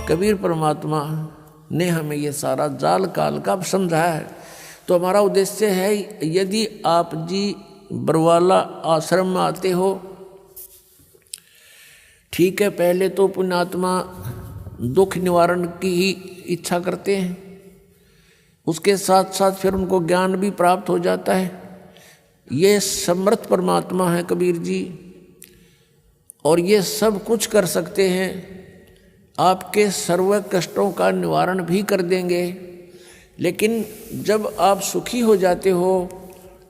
कबीर परमात्मा ने हमें ये सारा जाल काल का समझाया है। तो हमारा उद्देश्य है, यदि आप जी बरवाला आश्रम में आते हो, ठीक है, पहले तो पुण्यात्मा दुख निवारण की ही इच्छा करते हैं, उसके साथ साथ फिर उनको ज्ञान भी प्राप्त हो जाता है। ये समर्थ परमात्मा है कबीर जी, और ये सब कुछ कर सकते हैं, आपके सर्व कष्टों का निवारण भी कर देंगे। लेकिन जब आप सुखी हो जाते हो,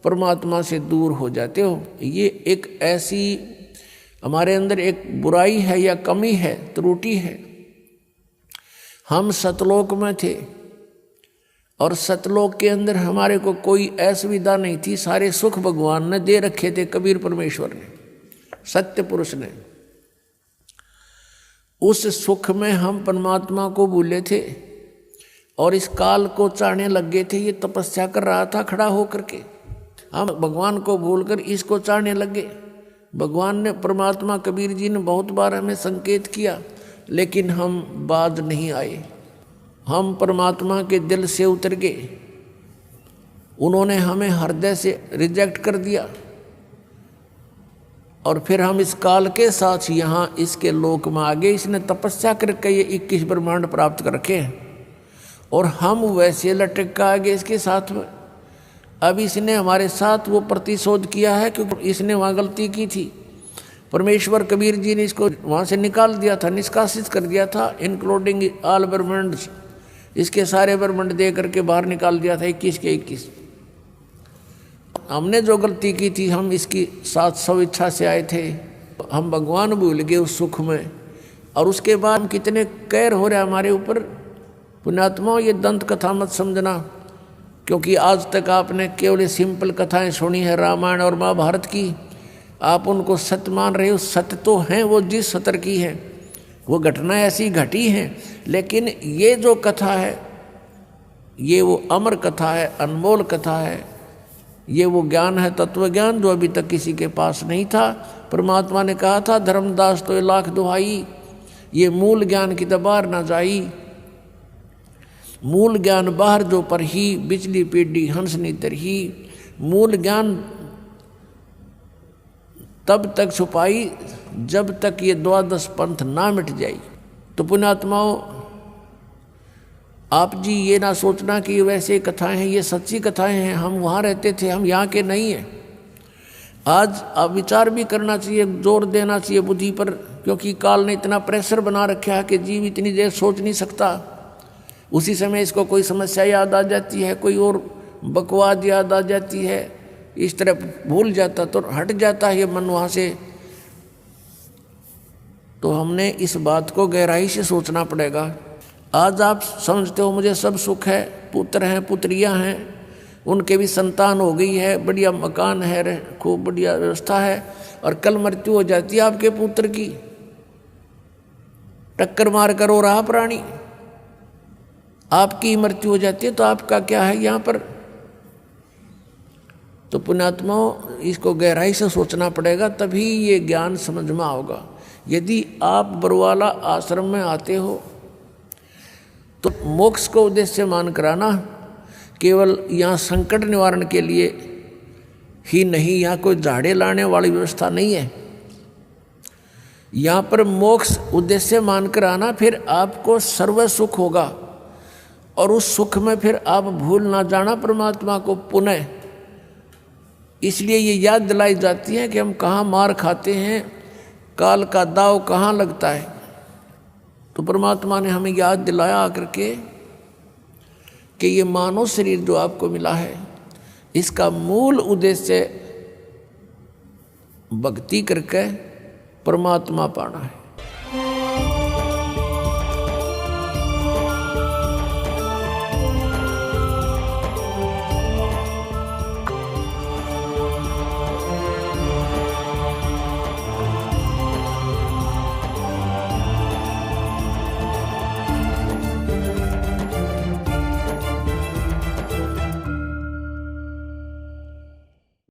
परमात्मा से दूर हो जाते हो, ये एक ऐसी हमारे अंदर एक बुराई है या कमी है, त्रुटि है। हम सतलोक में थे और सतलोक के अंदर हमारे को कोई असुविधा नहीं थी, सारे सुख भगवान ने दे रखे थे, कबीर परमेश्वर ने, सत्य पुरुष ने। उस सुख में हम परमात्मा को भूले थे और इस काल को चाहने लग गए थे। ये तपस्या कर रहा था खड़ा होकर के, हम भगवान को भूलकर इसको चाहने लगे। भगवान ने, परमात्मा कबीर जी ने बहुत बार हमें संकेत किया, लेकिन हम बाज नहीं आए। हम परमात्मा के दिल से उतर गए, उन्होंने हमें हृदय से रिजेक्ट कर दिया। और फिर हम इस काल के साथ यहाँ इसके लोक में आ गए। इसने तपस्या करके ये 21 ब्रह्मांड प्राप्त कर रखे हैं और हम वैसे लटक के आ गए इसके साथ में। अब इसने हमारे साथ वो प्रतिशोध किया है, क्योंकि इसने वहाँ गलती की थी। परमेश्वर कबीर जी ने इसको वहाँ से निकाल दिया था, निष्कासित कर दिया था, इंक्लूडिंग ऑल ब्रह्मांड, इसके सारे ब्रह्मांड दे करके बाहर निकाल दिया था 21 के 21। हमने जो गलती की थी, हम इसकी साथ स्वेच्छा से आए थे, हम भगवान भूल गए उस सुख में। और उसके बाद हम कितने कैर हो रहे हमारे ऊपर। पुण्यात्माओं, ये दंत कथा मत समझना, क्योंकि आज तक आपने केवल सिंपल कथाएं सुनी है रामायण और महाभारत की, आप उनको सत्य मान रहे हो। सत्य तो हैं वो जिस सतर की है, वो घटना ऐसी घटी है। लेकिन ये जो कथा है, ये वो अमर कथा है, अनमोल कथा है, ये वो ज्ञान है, तत्व ज्ञान, जो अभी तक किसी के पास नहीं था। परमात्मा ने कहा था, धर्मदास तो लाख दुहाई, ये मूल ज्ञान की दबार ना जाई। मूल ज्ञान बाहर जो पर ही, बिजली पीढ़ी हंसनी तरही। मूल ज्ञान तब तक छुपाई जब तक ये द्वादश पंथ ना मिट जाए। तो पुण्यात्माओं, आप जी ये ना सोचना कि वैसे कथाएं हैं, ये सच्ची कथाएं हैं, हम वहाँ रहते थे, हम यहाँ के नहीं हैं। आज आप विचार भी करना चाहिए, जोर देना चाहिए बुद्धि पर, क्योंकि काल ने इतना प्रेशर बना रखा है कि जीव इतनी देर सोच नहीं सकता। उसी समय इसको कोई समस्या याद आ जाती है, कोई और बकवाद याद आ जाती है, इस तरह भूल जाता तो हट जाता है ये मन वहाँ से। तो हमने इस बात को गहराई से सोचना पड़ेगा। आज आप समझते हो मुझे सब सुख है, पुत्र हैं, पुत्रियां हैं, उनके भी संतान हो गई है, बढ़िया मकान है, खूब बढ़िया व्यवस्था है, और कल मृत्यु हो जाती है आपके पुत्र की, टक्कर मार कर हो रहा प्राणी, आपकी मृत्यु हो जाती है, तो आपका क्या है यहाँ पर। तो पुण्यात्माओं, इसको गहराई से सोचना पड़ेगा, तभी ये ज्ञान समझ में आओगा। यदि आप बरवाला आश्रम में आते हो तो मोक्ष को उद्देश्य मान कराना, केवल यहाँ संकट निवारण के लिए ही नहीं, यहाँ कोई झाड़े लाने वाली व्यवस्था नहीं है। यहाँ पर मोक्ष उद्देश्य मान कर आना, फिर आपको सर्व सुख होगा, और उस सुख में फिर आप भूल ना जाना परमात्मा को पुनः। इसलिए ये याद दिलाई जाती है कि हम कहाँ मार खाते हैं, काल का दाव कहाँ लगता है। तो परमात्मा ने हमें याद दिलाया आकर के कि ये मानव शरीर जो आपको मिला है, इसका मूल उद्देश्य भक्ति करके परमात्मा पाना है।